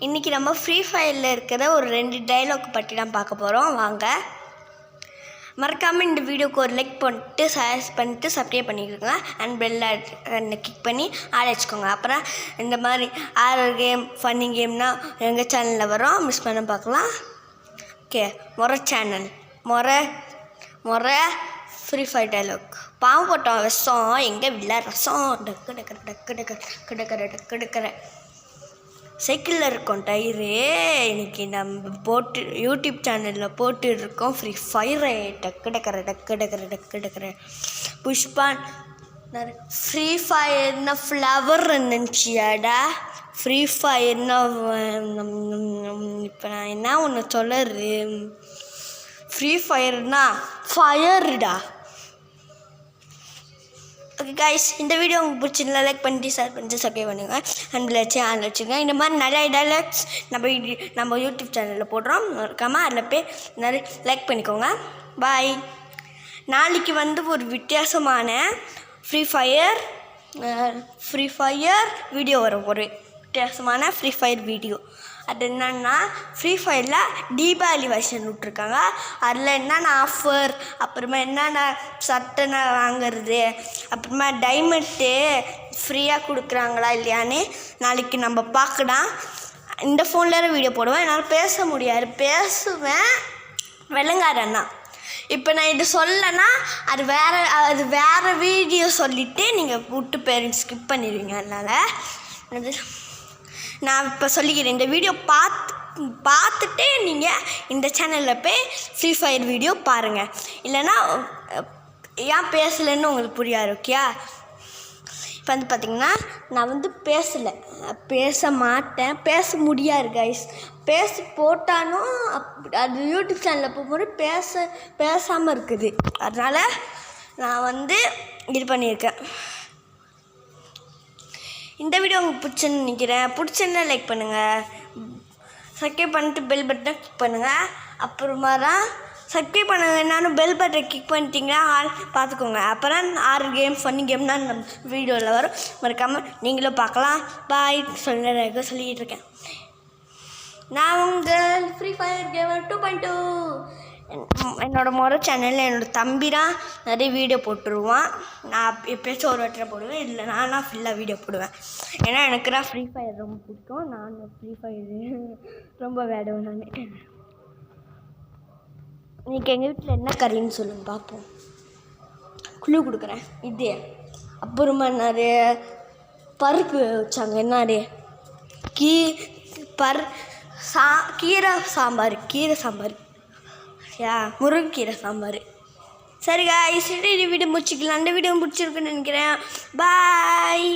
இன்றைக்கி நம்ம ஃப்ரீ ஃபயரில் இருக்கிற ஒரு 2 டைலாக் பற்றி தான் பார்க்க போகிறோம். வாங்க. மறக்காமல் இந்த வீடியோக்கு ஒரு லைக் பண்ணிட்டு சப்ஸ்கிரைப் பண்ணிக்கோங்க. அண்ட் பெல் கிளிக் பண்ணி ஆள் வச்சுக்கோங்க. அப்புறம் இந்த மாதிரி ஹாரர் கேம், ஃபன்னி கேம்னால் எங்கள் சேனலில் வரும், மிஸ் பண்ண பார்க்கலாம். ஓகே, சேனல் முறை ஃப்ரீ ஃபயர் டைலாக். பாம்பு போட்டோம் விஷம், எங்கே வில்ல ரசம், டக்கு டக்கர டக்கு டக்கர டக்கு டக்கர டக்கு சைக்கிளில் இருக்கோம் டயரு. இன்றைக்கி நம்ம யூடியூப் சேனலில் போட்டு இருக்கோம் ஃப்ரீ ஃபயரை. டக்கு டக்கர டக்கு டக்கர டக்கு டக்கர புஷ்பான். ஃப்ரீ ஃபயர்னா ஃப்ளவர் நினச்சியாடா? ஃப்ரீ ஃபயர்னா இப்போ நான் என்ன ஒன்று சொல்லுறது, ஃப்ரீ ஃபயர்னா ஃபயருடா. ஓகே கைஸ், இந்த வீடியோ உங்களுக்கு பிடிச்சிருந்தா லைக் பண்ணிட்டு ஷேர் பண்ணிட்டு சப்ஸ்கிரைப் பண்ணுங்கள். அண்ட் ஆன் வச்சுக்கோங்க. இந்த மாதிரி நிறைய டைலாக்ஸ் நம்ம யூடியூப் சேனலில் போடுறோம். மறக்காமல் அதில் போய் நிறைய லைக் பண்ணிக்கோங்க. பாய். நாளைக்கு ஒரு வித்தியாசமான ஃப்ரீ ஃபயர் வீடியோ வரும். ஒரு வித்தியாசமான ஃப்ரீ ஃபயர் வீடியோ. அது என்னன்னா, ஃப்ரீ ஃபயரில் தீபாவளி வருஷன் விட்ருக்காங்க. அதில் என்னென்ன ஆஃபர், அப்புறமா என்னென்ன சட்டை வாங்கிறது, அப்புறமா டைமண்ட்டு ஃப்ரீயாக கொடுக்குறாங்களா இல்லையான்னு நாளைக்கு நம்ம பார்க்கலாம். இந்த ஃபோனில் வீடியோ போடுவேன். என்னால் பேச முடியாது, பேசுவேன் விளங்காதண்ணா. இப்போ நான் இது சொல்லனா அது வேறு வீடியோ சொல்லிவிட்டு நீங்கள் விட்டு பேரண்ட்ஸ் ஸ்கிப் பண்ணிடுவீங்க. அதனால் நான் இப்போ சொல்லிக்கிறேன். இந்த வீடியோ பார்த்துட்டு நீங்கள் இந்த சேனலில் போய் ஃப்ரீ ஃபயர் வீடியோ பாருங்கள். இல்லைன்னா ஏன் பேசலைன்னு உங்களுக்கு புரியாது. ஓகே, இப்போ பார்த்திங்கன்னா நான் பேசலை, பேச மாட்டேன், பேச முடியாது கைஸ். போட்டாலும் அது யூடியூப் சேனலில் போகும்போது பேசாமல் இருக்குது. அதனால் நான் இது பண்ணியிருக்கேன். இந்த வீடியோ உங்களுக்கு பிடிச்சுன்னு நினைக்கிறேன். பிடிச்சுன்னா லைக் பண்ணுங்கள், சப்ஸ்கிரைப் பண்ணிட்டு பெல் பட்டனை கிளிக் பண்ணுங்கள். அப்புறமா தான் சப்ஸ்கிரைப் பண்ணுங்கள். என்னாலும் பெல் பட்டனை கிளிக் பண்ணிட்டீங்கன்னா ஆள் பார்த்துக்கோங்க. அப்புறம் 6 கேம் ஃபன்னி கேம் தான் நம்ம வீடியோவில் வரும். மறக்காமல் நீங்களும் பார்க்கலாம். பாய் சொல்லிகிட்டு இருக்கேன். நான் உங்கள் ஃப்ரீ ஃபயர் கேமர் 2.2. என்னோடய சேனலில் என்னோடய தம்பி தான் நிறைய வீடியோ போட்டுருவான். நான் எப்போயாச்சும் ஒரு வாட்டில் போடுவேன், இல்லை நானாக ஃபுல்லாக வீடியோ போடுவேன். ஏன்னா எனக்கு தான் ஃப்ரீ ஃபயர் ரொம்ப பிடிக்கும். நான் ஃப்ரீ ஃபயர் ரொம்ப விளையாடுவேன். நான் இன்றைக்கி எங்கள் வீட்டில் என்ன கறின்னு சொல்லுங்க பார்ப்போம். குழு கொடுக்குறேன். இது அப்புறமா நிறைய பருப்பு வச்சாங்க. என்ன கீரை சாம்பார், முருங்கைக்கீரை சாம்பார். சரி காய்ஸ், இந்த வீடியோ முடிச்சிக்கலாம். இந்த வீடியோ பிடிச்சிருக்குன்னு நினைக்கிறேன். பாய்.